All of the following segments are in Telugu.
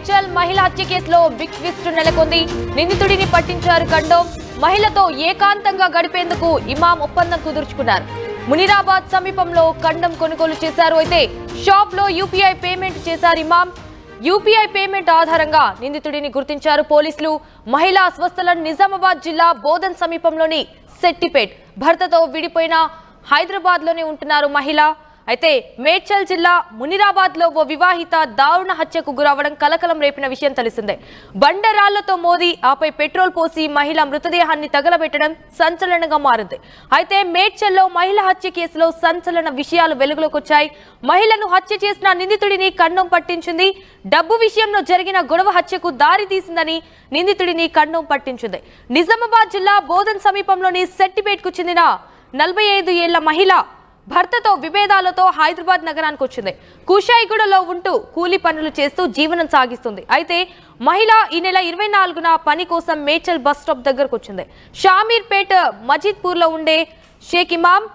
మేడ్చల్ మహిళా హత్య కేసులో బిగ్ ట్విస్ట్ నెలకొంది. నిందితుడిని పట్టించారు కండోమ్. మహిళతో ఏకాంతంగా గడిపేందుకు ఇమాం ఒప్పందం కుదుర్చుకున్నారు. మునిరాబాద్ సమీపంలో కండం కొనుగోలు చేశారు. అయితే షాప్ లో యూపీఐ పేమెంట్ చేశారు ఇమాం. యూపీఐ పేమెంట్ ఆధారంగా నిందితుడిని గుర్తించారు పోలీసులు. మహిళా స్వస్థలం నిజామాబాద్ జిల్లా బోధన్ సమీపంలోని సెట్టిపేట్. భర్తతో విడిపోయిన హైదరాబాద్ లోనే ఉంటున్నారు మహిళ. అయితే మేడ్చల్ జిల్లా మునిరాబాద్ లో ఓ వివాహిత దారుణ హత్యకు గురవడం కలకలం రేపిన విషయం తెలిసిందే. బండరాళ్లతో మోది ఆపై పెట్రోల్ పోసి మహిళ మృతదేహాన్ని తగలబెట్టడం సంచలనంగా మారింది. అయితే మేడ్చల్లో మహిళ హత్య కేసులో సంచలన విషయాలు వెలుగులోకి వచ్చాయి. మహిళను హత్య చేసిన నిందితుడిని కండం పట్టించింది. డబ్బు విషయంలో జరిగిన గొడవ హత్యకు దారి తీసిందని నిందితుడిని కండం పట్టించింది. నిజామాబాద్ జిల్లా బోధన్ సమీపంలోని సెట్టిపేట్ కు చెందిన 45 ఏళ్ల మహిళ భర్తతో విభేదాలతో హైదరాబాద్ నగరానికి వచ్చింది. కుషాయిగూడలో ఉంటూ కూలీ పనులు చేస్తూ జీవనం సాగిస్తుంది. అయితే మహిళ ఈ నెల 24న పని కోసం మేడ్చల్ బస్ స్టాప్ దగ్గరకు వచ్చింది. షామీర్పేట్ మజీద్పూర్ లో ఉండే షేక్ ఇమాం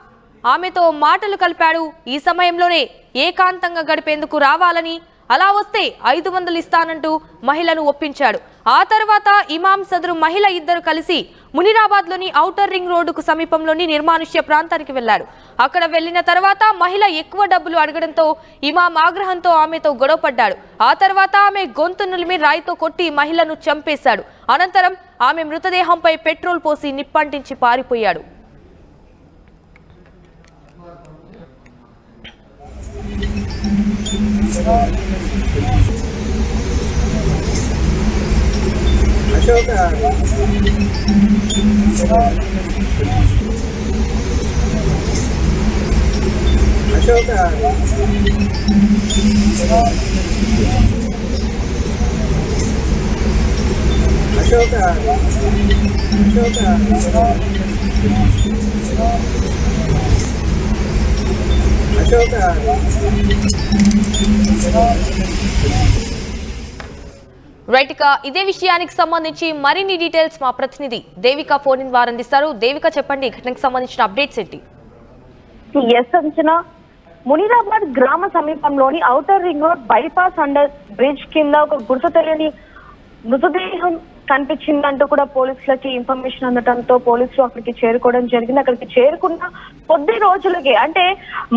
ఆమెతో మాటలు కలిపాడు. ఈ సమయంలోనే ఏకాంతంగా గడిపేందుకు రావాలని, అలా వస్తే 500 ఇస్తానంటూ మహిళను ఒప్పించాడు. ఆ తర్వాత ఇమాం సదరు మహిళ ఇద్దరు కలిసి మునిరాబాద్ లోని ఔటర్ రింగ్ రోడ్డుకు సమీపంలోని నిర్మానుష్య ప్రాంతానికి వెళ్లాడు. అక్కడ వెళ్లిన తర్వాత మహిళ ఎక్కువ డబ్బులు అడగడంతో ఇమాం ఆగ్రహంతో ఆమెతో గొడవపడ్డాడు. ఆ తర్వాత ఆమె గొంతు నులిమి రాయితో కొట్టి మహిళను చంపేశాడు. అనంతరం ఆమె మృతదేహంపై పెట్రోల్ పోసి నిప్పంటించి పారిపోయాడు. అశోక అశోక అశోక అశోక రైట్, ఇక ఇదే విషయానికి సంబంధించి మరిన్ని డీటెయిల్స్ మా ప్రతినిధి దేవిక ఫోన్ ఇన్ ద్వారా అందిస్తారు. దేవిక, చెప్పండి, ఘటనకు సంబంధించిన అప్డేట్స్ ఏంటి? మునిరాబాద్ గ్రామ సమీపంలోని outer ring road bypass under bridge కింద ఒక గుర్తు తెలియని మృతదేహం కనిపించిందంటూ కూడా పోలీసులకి ఇన్ఫర్మేషన్ అందడంతో పోలీసులు అక్కడికి చేరుకోవడం జరిగింది. అక్కడికి చేరుకున్న కొద్ది రోజులకే, అంటే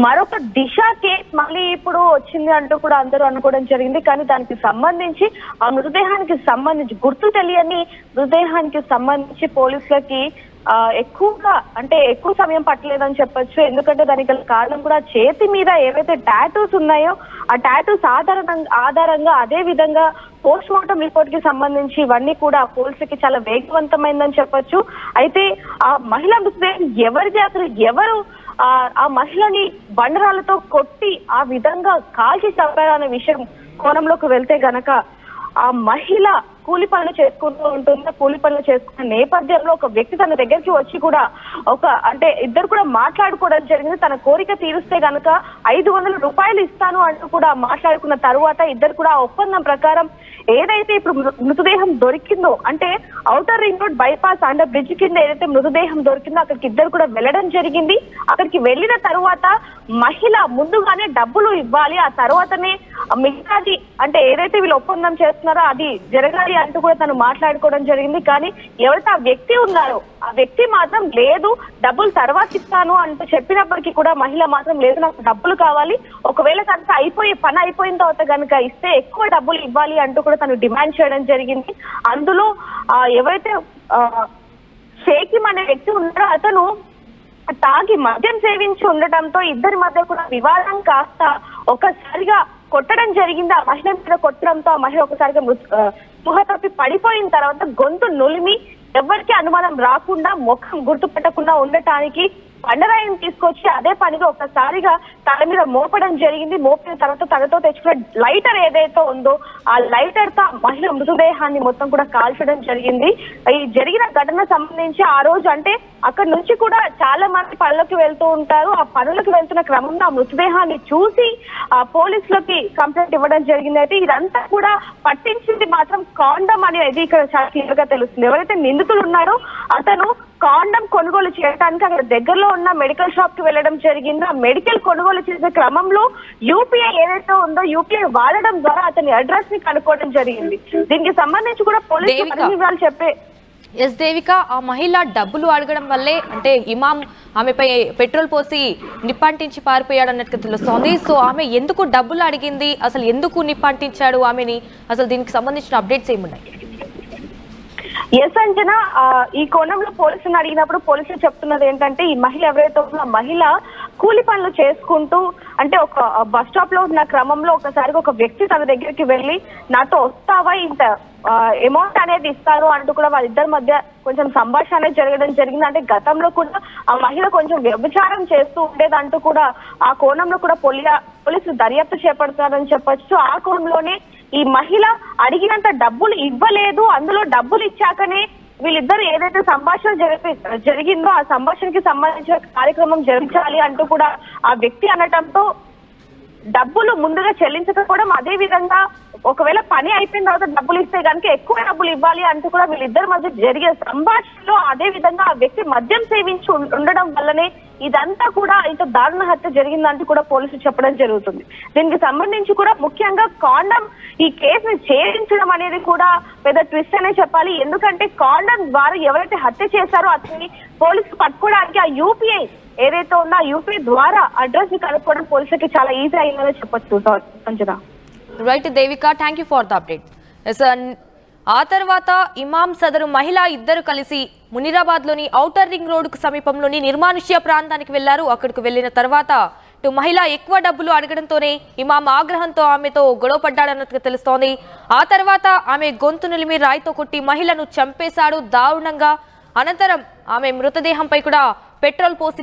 మరొక దిశ కేసు మళ్ళీ ఇప్పుడు వచ్చింది అంటూ కూడా అందరూ అనుకోవడం జరిగింది. కానీ దానికి సంబంధించి ఆ మృతదేహానికి సంబంధించి గుర్తు తెలియని మృతదేహానికి సంబంధించి పోలీసులకి ఎక్కువ సమయం పట్టలేదని చెప్పొచ్చు. ఎందుకంటే దానికి కారణం కూడా చేతి మీద ఏవైతే టాటూస్ ఉన్నాయో ఆ టాటూస్ ఆధారంగా అదే విధంగా పోస్ట్ మార్టం రిపోర్ట్ కి సంబంధించి ఇవన్నీ కూడా పోలీసులకి చాలా వేగవంతమైందని చెప్పొచ్చు. అయితే ఆ మహిళ మృతదేహం ఎవరు ఆ మహిళని బండరాలతో కొట్టి ఆ విధంగా కాల్చి చంపారు అనే విషయం కోణంలోకి వెళ్తే గనక ఆ మహిళ కూలి పనులు చేసుకుంటూ ఉంటుంది. కూలి పనులు చేసుకున్న నేపథ్యంలో ఒక వ్యక్తి తన దగ్గరికి వచ్చి కూడా ఇద్దరు కూడా మాట్లాడుకోవడం జరిగింది. తన కోరిక తీరుస్తే గనక 500 రూపాయలు ఇస్తాను అంటూ కూడా మాట్లాడుకున్న తరువాత ఇద్దరు కూడా ఆ ఒప్పందం ప్రకారం ఏదైతే ఇప్పుడు మృతదేహం దొరికిందో, అంటే outer ring road bypass under bridge కింద ఏదైతే మృతదేహం దొరికిందో అక్కడికి ఇద్దరు కూడా వెళ్ళడం జరిగింది. అక్కడికి వెళ్ళిన తరువాత మహిళ ముందుగానే డబ్బులు ఇవ్వాలి, ఆ తర్వాతనే మిగతాది ఏదైతే వీళ్ళు ఒప్పందం చేస్తున్నారో అది జరగాలి అంటూ కూడా తను మాట్లాడుకోవడం జరిగింది. కానీ ఎవరైతే ఆ వ్యక్తి ఉన్నారో ఆ వ్యక్తి మాత్రం లేదు, డబ్బులు తర్వాత ఇస్తాను అంటూ చెప్పినప్పటికీ కూడా మహిళ మాత్రం లేదు, నాకు డబ్బులు కావాలి, ఒకవేళ కనుక పని అయిపోయిన తర్వాత కనుక ఇస్తే ఎక్కువ డబ్బులు ఇవ్వాలి అంటూ కూడా తను డిమాండ్ చేయడం జరిగింది. అందులో ఎవరైతే షేకిం అనే వ్యక్తి ఉన్నారో అతను తాగి మద్యం సేవించి ఉండటంతో ఇద్దరి మధ్య కూడా వివాదం కాస్త ఒకసారిగా కొట్టడం జరిగింది. ఆ మహిళ మీద కొట్టడంతో ఆ మహిళ ఒకసారిగా స్పృహ తప్పి పడిపోయిన తర్వాత గొంతు నులిమి ఎవరికి అనుమానం రాకుండా ముఖం గుర్తుపెట్టకుండా ఉండటానికి బండరాయిని తీసుకొచ్చి అదే పనిగా ఒకసారిగా తన మీద మోపడం జరిగింది. మోపిన తర్వాత తనతో తెచ్చుకున్న లైటర్ ఏదైతే ఉందో ఆ లైటర్ తో మహిళ మృతదేహాన్ని మొత్తం కూడా కాల్చడం జరిగింది. ఈ జరిగిన ఘటన సంబంధించి ఆ రోజు అక్కడ నుంచి కూడా చాలా మంది పనులకు వెళ్తూ ఉంటారు. ఆ పనులకు వెళ్తున్న క్రమంలో ఆ మృతదేహాన్ని చూసి పోలీసులకి కంప్లైంట్ ఇవ్వడం జరిగింది. అయితే ఇదంతా కూడా పట్టించింది మాత్రం కాండం అనేది ఇక్కడ చాలా క్లియర్ గా తెలుస్తుంది. ఎవరైతే నిందితులు ఉన్నారో అతను కాండం కొనుగోలు చేయడానికి అక్కడ దగ్గరలో ఉన్న మెడికల్ షాప్ కి వెళ్ళడం జరిగింది. ఆ మెడికల్ కొనుగోలు చేసే క్రమంలో యూపీఐ ఏదైతే ఉందో యూపీఐ వాడడం ద్వారా అతని అడ్రస్ ని కనుక్కోవడం జరిగింది. దీనికి సంబంధించి కూడా పోలీసులు వివరాలు చెప్పే ఎస్ దేవిక, ఆ మహిళ డబ్బులు అడగడం వల్లే అంటే ఇమాం ఆమెపై పెట్రోల్ పోసి నిప్పంటించి పారిపోయాడు అన్నట్టుగా తెలుస్తోంది. సో ఆమె ఎందుకు డబ్బులు అడిగింది, అసలు ఎందుకు నిప్పంటించాడు ఆమెని, అసలు దీనికి సంబంధించిన అప్డేట్స్ ఏమున్నాయి? ఎస్ అంజనా, ఈ కోణంలో పోలీసులను అడిగినప్పుడు పోలీసులు చెప్తున్నది ఏంటంటే ఈ మహిళ ఎవరైతే ఉందో ఆ మహిళ కూలి పనులు చేసుకుంటూ అంటే ఒక బస్ స్టాప్ లో ఉన్న క్రమంలో ఒకసారి ఒక వ్యక్తి తన దగ్గరికి వెళ్ళి నాతో వస్తావా, ఇంత అమౌంట్ అనేది ఇస్తారు అంటూ కూడా వాళ్ళిద్దరి మధ్య కొంచెం సంభాషణ అనేది జరగడం జరిగింది. అంటే గతంలో కూడా ఆ మహిళ కొంచెం వ్యభిచారం చేస్తూ ఉండేదంటూ కూడా ఆ కోణంలో కూడా పోలీసులు దర్యాప్తు చేపడతారని చెప్పొచ్చు. ఆ కోణంలోనే ఈ మహిళ అడిగినంత డబ్బులు ఇవ్వలేదు, అందులో డబ్బులు ఇచ్చాకనే వీళ్ళిద్దరు ఏదైతే సంభాషణ జరిగిందో ఆ సంభాషణకి సంబంధించిన కార్యక్రమం జరిపించాలి అంటూ కూడా ఆ వ్యక్తి అనటంతో డబ్బులు ముందుగా చెల్లించకపోవడం, అదే విధంగా ఒకవేళ పని అయిపోయిన తర్వాత డబ్బులు ఇస్తే కనుక ఎక్కువ డబ్బులు ఇవ్వాలి అంటూ కూడా వీళ్ళిద్దరి మధ్య జరిగే సంభాషణలో అదే విధంగా ఆ వ్యక్తి మద్యం సేవించి ఉండడం వల్లనే ఇదంతా కూడా ఇంత దారుణ హత్య జరిగిందంటూ కూడా పోలీసులు చెప్పడం జరుగుతుంది. దీనికి సంబంధించి కూడా ముఖ్యంగా కాండం ఈ కేసుని ఛేదించడం అనేది కూడా పెద్ద ట్విస్ట్ అనే చెప్పాలి. ఎందుకంటే కాండం ద్వారా ఎవరైతే హత్య చేశారో అతన్ని పోలీసులు పట్టుకోవడానికి ఆ యూపీఐ ఏదైతే ఉందో ఆ యూపీఐ ద్వారా అడ్రస్ ని కనుక్కోవడం పోలీసులకి చాలా ఈజీ అయిందని చెప్పొచ్చు Anjana. Right Devika, thank you for the update. ఆ తర్వాత ఇమాం సదరు మహిళ ఇద్దరు కలిసి మునిరాబాద్ లోని ఔటర్ రింగ్ రోడ్డుకు సమీపంలోని నిర్మానుష్య ప్రాంతానికి వెళ్లారు. అక్కడికి వెళ్లిన తర్వాత మహిళ ఎక్కువ డబ్బులు అడగడంతోనే ఇమాం ఆగ్రహంతో ఆమెతో గొడవ పడ్డాడన్నట్టుగా తెలుస్తోంది. ఆ తర్వాత ఆమె గొంతు నిలిమి రాయితో కొట్టి మహిళను చంపేశాడు దారుణంగా. అనంతరం ఆమె మృతదేహంపై కూడా పెట్రోల్ పోసి